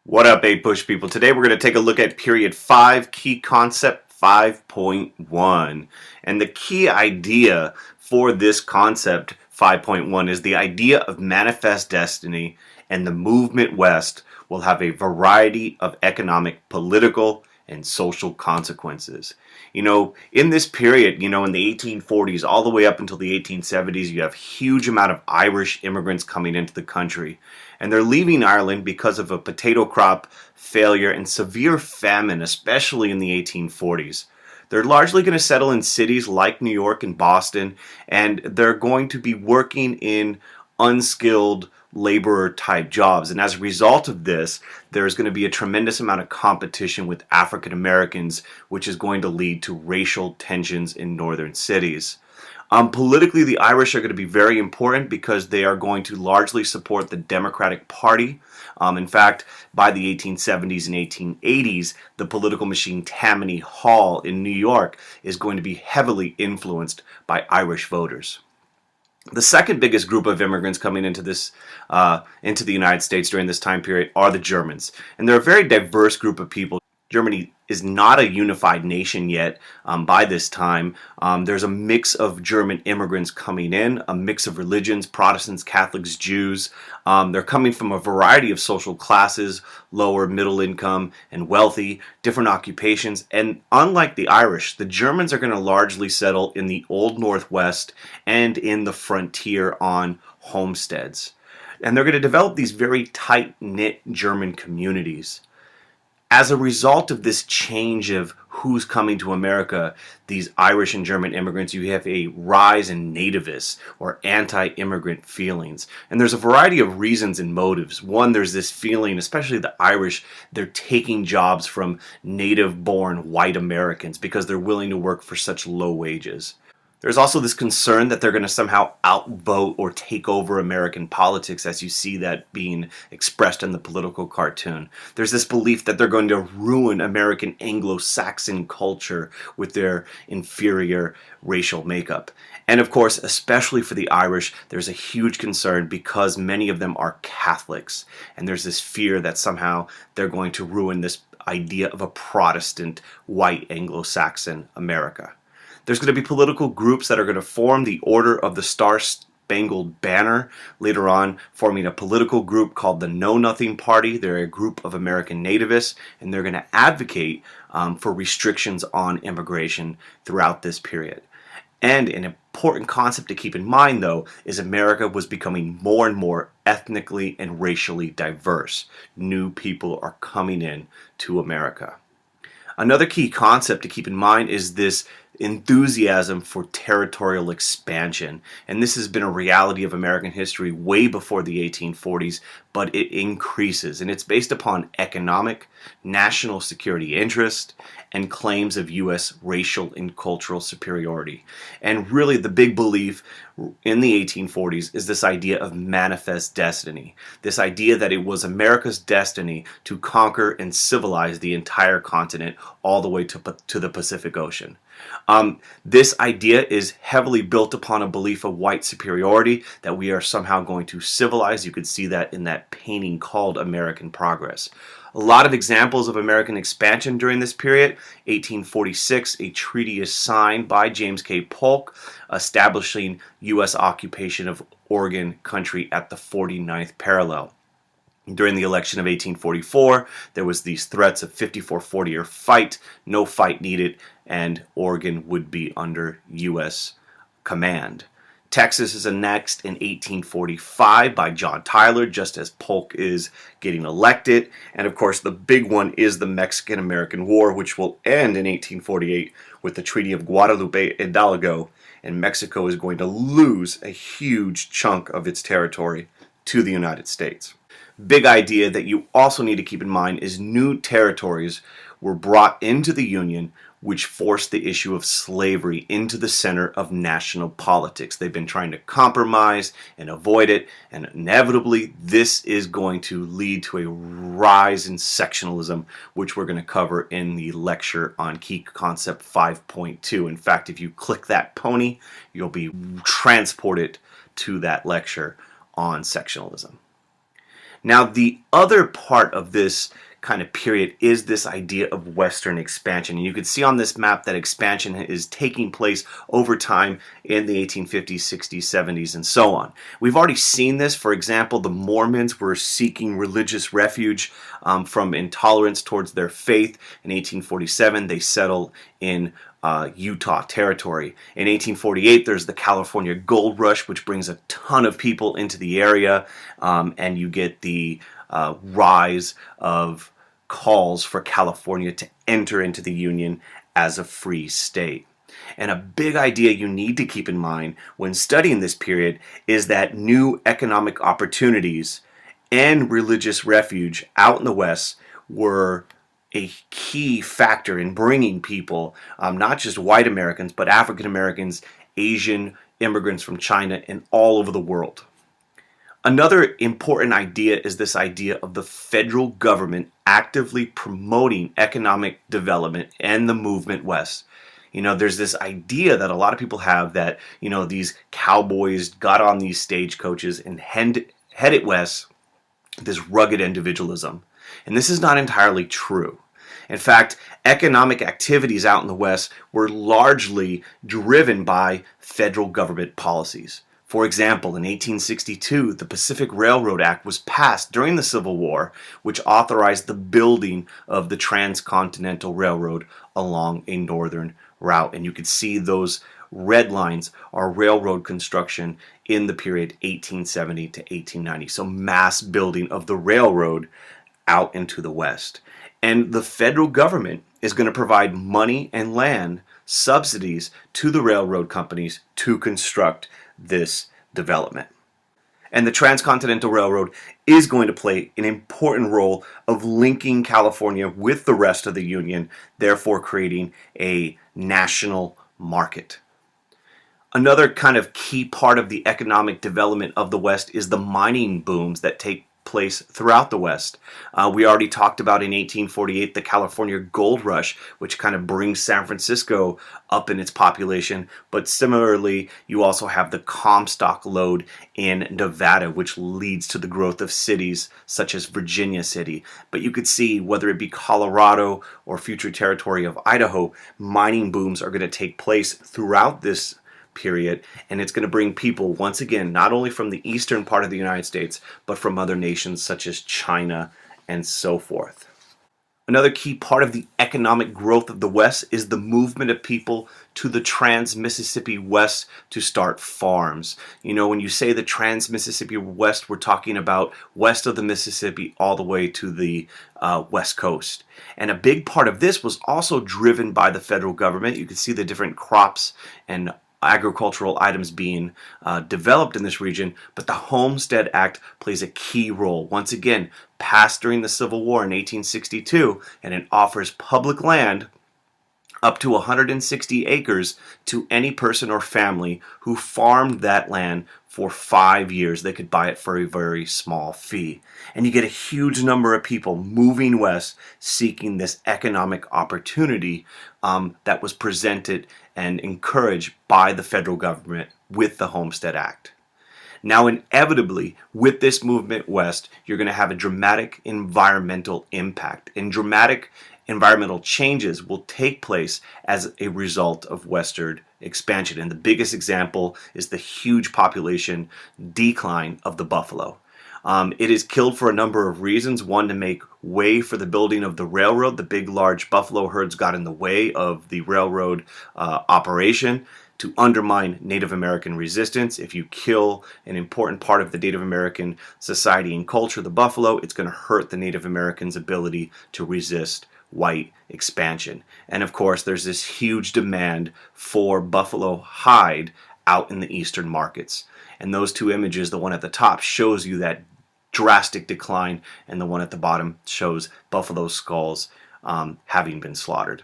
What up, APUSH people? Today we're going to take a look at Period 5, Key Concept 5.1. And the key idea for this concept 5.1 is the idea of manifest destiny, and the movement west will have a variety of economic, political, and social consequences. In this period, in the 1840s all the way up until the 1870s, you have huge amount of Irish immigrants coming into the country. And they're leaving Ireland because of a potato crop failure and severe famine, especially in the 1840s. They're largely going to settle in cities like New York and Boston, and they're going to be working in unskilled laborer type jobs. And as a result of this, there's going to be a tremendous amount of competition with African Americans, which is going to lead to racial tensions in northern cities. Politically, the Irish are going to be very important because they are going to largely support the Democratic Party. In fact, by the 1870s and 1880s, the political machine Tammany Hall in New York is going to be heavily influenced by Irish voters. The second biggest group of immigrants coming into the United States during this time period are the Germans, and they're a very diverse group of people. Germany is not a unified nation yet by this time. There's a mix of German immigrants coming in, a mix of religions, Protestants, Catholics, Jews. They're coming from a variety of social classes, lower, middle income, and wealthy, different occupations. And unlike the Irish, the Germans are going to largely settle in the Old Northwest and in the frontier on homesteads. And they're going to develop these very tight-knit German communities. As a result of this change of who's coming to America, these Irish and German immigrants, you have a rise in nativist or anti-immigrant feelings. And there's a variety of reasons and motives. One, there's this feeling, especially the Irish, they're taking jobs from native-born white Americans because they're willing to work for such low wages. There's also this concern that they're going to somehow outvote or take over American politics, as you see that being expressed in the political cartoon. There's this belief that they're going to ruin American Anglo-Saxon culture with their inferior racial makeup. And of course, especially for the Irish, there's a huge concern because many of them are Catholics. And there's this fear that somehow they're going to ruin this idea of a Protestant, white Anglo-Saxon America. There's going to be political groups that are going to form the Order of the Star-Spangled Banner, later on forming a political group called the Know Nothing Party. They're a group of American nativists, and they're going to advocate for restrictions on immigration throughout this period. And an important concept to keep in mind, though, is America was becoming more and more ethnically and racially diverse. New people are coming in to America. Another key concept to keep in mind is this enthusiasm for territorial expansion. And this has been a reality of American history way before the 1840s, but it increases. And it's based upon economic, national security interest, and claims of U.S. racial and cultural superiority. And really the big belief in the 1840s is this idea of manifest destiny. This idea that it was America's destiny to conquer and civilize the entire continent all the way to the Pacific Ocean. This idea is heavily built upon a belief of white superiority, that we are somehow going to civilize. You could see that in that painting called American Progress. A lot of examples of American expansion during this period. 1846, a treaty is signed by James K. Polk establishing U.S. occupation of Oregon country at the 49th parallel. During the election of 1844, there was these threats of 54-40 or fight, no fight needed, and Oregon would be under U.S. command. Texas is annexed in 1845 by John Tyler, just as Polk is getting elected. And of course, the big one is the Mexican-American War, which will end in 1848 with the Treaty of Guadalupe Hidalgo, and Mexico is going to lose a huge chunk of its territory to the United States. Big idea that you also need to keep in mind is new territories were brought into the Union, which forced the issue of slavery into the center of national politics. They've been trying to compromise and avoid it, and inevitably this is going to lead to a rise in sectionalism, which we're going to cover in the lecture on Key Concept 5.2. In fact, if you click that pony, you'll be transported to that lecture on sectionalism. Now, the other part of this kind of period is this idea of Western expansion. And you can see on this map that expansion is taking place over time in the 1850s, 60s, 70s, and so on. We've already seen this. For example, the Mormons were seeking religious refuge from intolerance towards their faith. In 1847, they settled in Utah territory. In 1848, there's the California Gold Rush, which brings a ton of people into the area, and you get the rise of calls for California to enter into the Union as a free state. And a big idea you need to keep in mind when studying this period is that new economic opportunities and religious refuge out in the West were a key factor in bringing people, not just white Americans, but African Americans, Asian immigrants from China, and all over the world. Another important idea is this idea of the federal government actively promoting economic development and the movement west. There's this idea that a lot of people have that, these cowboys got on these stagecoaches and headed west, this rugged individualism. And this is not entirely true. In fact, economic activities out in the West were largely driven by federal government policies. For example, in 1862, the Pacific Railroad Act was passed during the Civil War, which authorized the building of the Transcontinental Railroad along a northern route. And you can see those red lines are railroad construction in the period 1870 to 1890. So mass building of the railroad out into the West. And the federal government is going to provide money and land subsidies to the railroad companies to construct this development. And the Transcontinental Railroad is going to play an important role of linking California with the rest of the Union, therefore creating a national market. Another kind of key part of the economic development of the West is the mining booms that take place throughout the West. We already talked about in 1848 the California Gold Rush, which kind of brings San Francisco up in its population. But similarly, you also have the Comstock lode in Nevada, which leads to the growth of cities such as Virginia City. But you could see, whether it be Colorado or future territory of Idaho, mining booms are going to take place throughout this period, and it's going to bring people, once again, not only from the eastern part of the United States, but from other nations such as China and so forth. Another key part of the economic growth of the West is the movement of people to the Trans-Mississippi West to start farms. When you say the Trans-Mississippi West, we're talking about west of the Mississippi all the way to the West Coast. And a big part of this was also driven by the federal government. You can see the different crops and agricultural items being developed in this region, but the Homestead Act plays a key role. Once again, passed during the Civil War in 1862, and it offers public land up to 160 acres to any person or family who farmed that land for 5 years. They could buy it for a very small fee. And you get a huge number of people moving west seeking this economic opportunity that was presented and encouraged by the federal government with the Homestead Act. Now, inevitably, with this movement west, you're going to have a dramatic environmental impact. And dramatic environmental changes will take place as a result of westward expansion. And the biggest example is the huge population decline of the buffalo. It is killed for a number of reasons. One, to make way for the building of the railroad. The big, large buffalo herds got in the way of the railroad operation. To undermine Native American resistance. If you kill an important part of the Native American society and culture, the buffalo, it's going to hurt the Native Americans' ability to resist white expansion. And of course, there's this huge demand for buffalo hide out in the eastern markets. And those two images, the one at the top shows you that drastic decline, and the one at the bottom shows buffalo skulls having been slaughtered.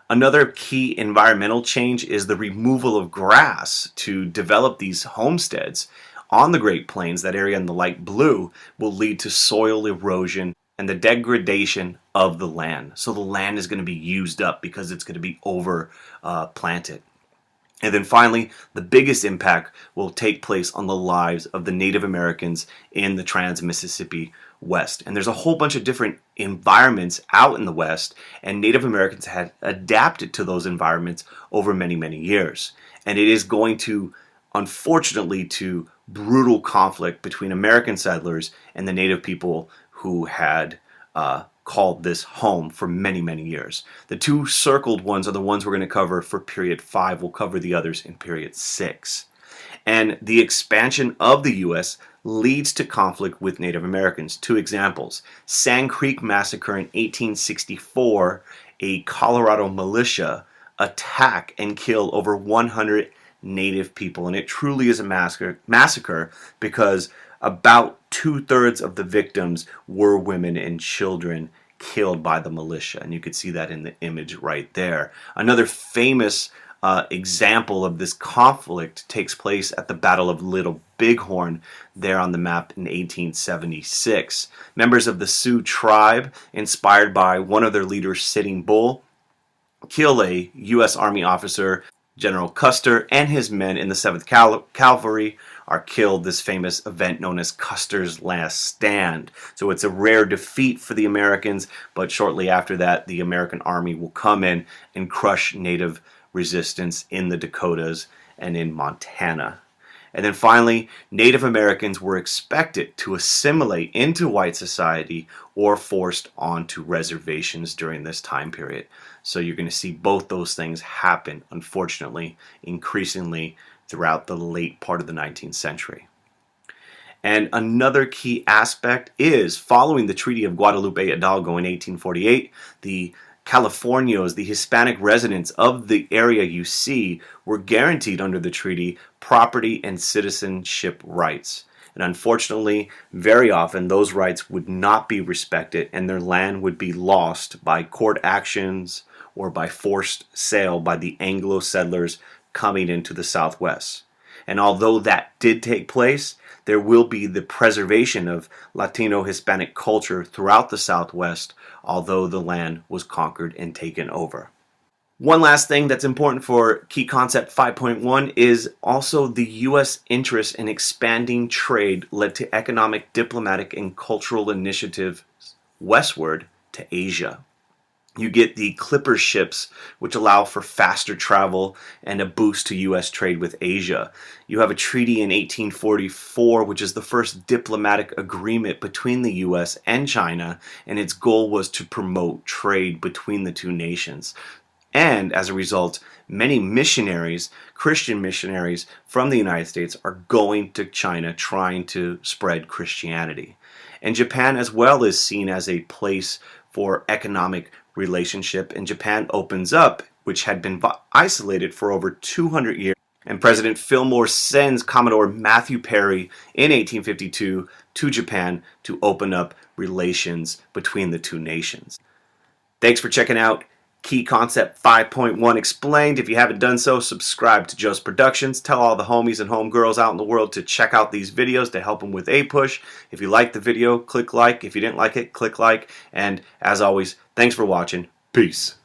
Another key environmental change is the removal of grass to develop these homesteads on the Great Plains. That area in the light blue will lead to soil erosion and the degradation of the land. So the land is going to be used up because it's going to be over planted. And then finally, the biggest impact will take place on the lives of the Native Americans in the Trans-Mississippi West. And there's a whole bunch of different environments out in the West, and Native Americans had adapted to those environments over many, many years. And it is going to, unfortunately, to brutal conflict between American settlers and the Native people who had called this home for many, many years. The two circled ones are the ones we're going to cover for period 5. We'll cover the others in period 6. And the expansion of the U.S. leads to conflict with Native Americans. 2 examples. Sand Creek Massacre in 1864, a Colorado militia attack and kill over 100 Native people. And it truly is a massacre because about 2/3 of the victims were women and children killed by the militia. And you could see that in the image right there. Another famous example of this conflict takes place at the Battle of Little Bighorn there on the map in 1876. Members of the Sioux tribe, inspired by one of their leaders, Sitting Bull, kill a U.S. Army officer, General Custer, and his men in the 7th Cavalry are killed. This famous event known as Custer's Last Stand. So it's a rare defeat for the Americans, but shortly after that, the American Army will come in and crush Native resistance in the Dakotas and in Montana. And then finally, Native Americans were expected to assimilate into white society or forced onto reservations during this time period. So you're going to see both those things happen, unfortunately, increasingly throughout the late part of the 19th century. And another key aspect is, following the Treaty of Guadalupe Hidalgo in 1848, the Californios, the Hispanic residents of the area you see, were guaranteed under the treaty property and citizenship rights. And unfortunately, very often those rights would not be respected and their land would be lost by court actions or by forced sale by the Anglo settlers coming into the Southwest. And although that did take place, there will be the preservation of Latino Hispanic culture throughout the Southwest, although the land was conquered and taken over. One last thing that's important for Key Concept 5.1 is also the U.S. interest in expanding trade led to economic, diplomatic, and cultural initiatives westward to Asia. You get the clipper ships, which allow for faster travel and a boost to U.S. trade with Asia. You have a treaty in 1844, which is the first diplomatic agreement between the U.S. and China, and its goal was to promote trade between the two nations. And as a result, many missionaries, Christian missionaries from the United States, are going to China trying to spread Christianity. And Japan as well is seen as a place for economic relationship, and Japan opens up, which had been isolated for over 200 years. And President Fillmore sends Commodore Matthew Perry in 1852 to Japan to open up relations between the two nations. Thanks for checking out Key Concept 5.1 Explained. If you haven't done so, subscribe to Joe's Productions. Tell all the homies and homegirls out in the world to check out these videos to help them with APUSH. If you liked the video, click like. If you didn't like it, click like. And as always, thanks for watching. Peace.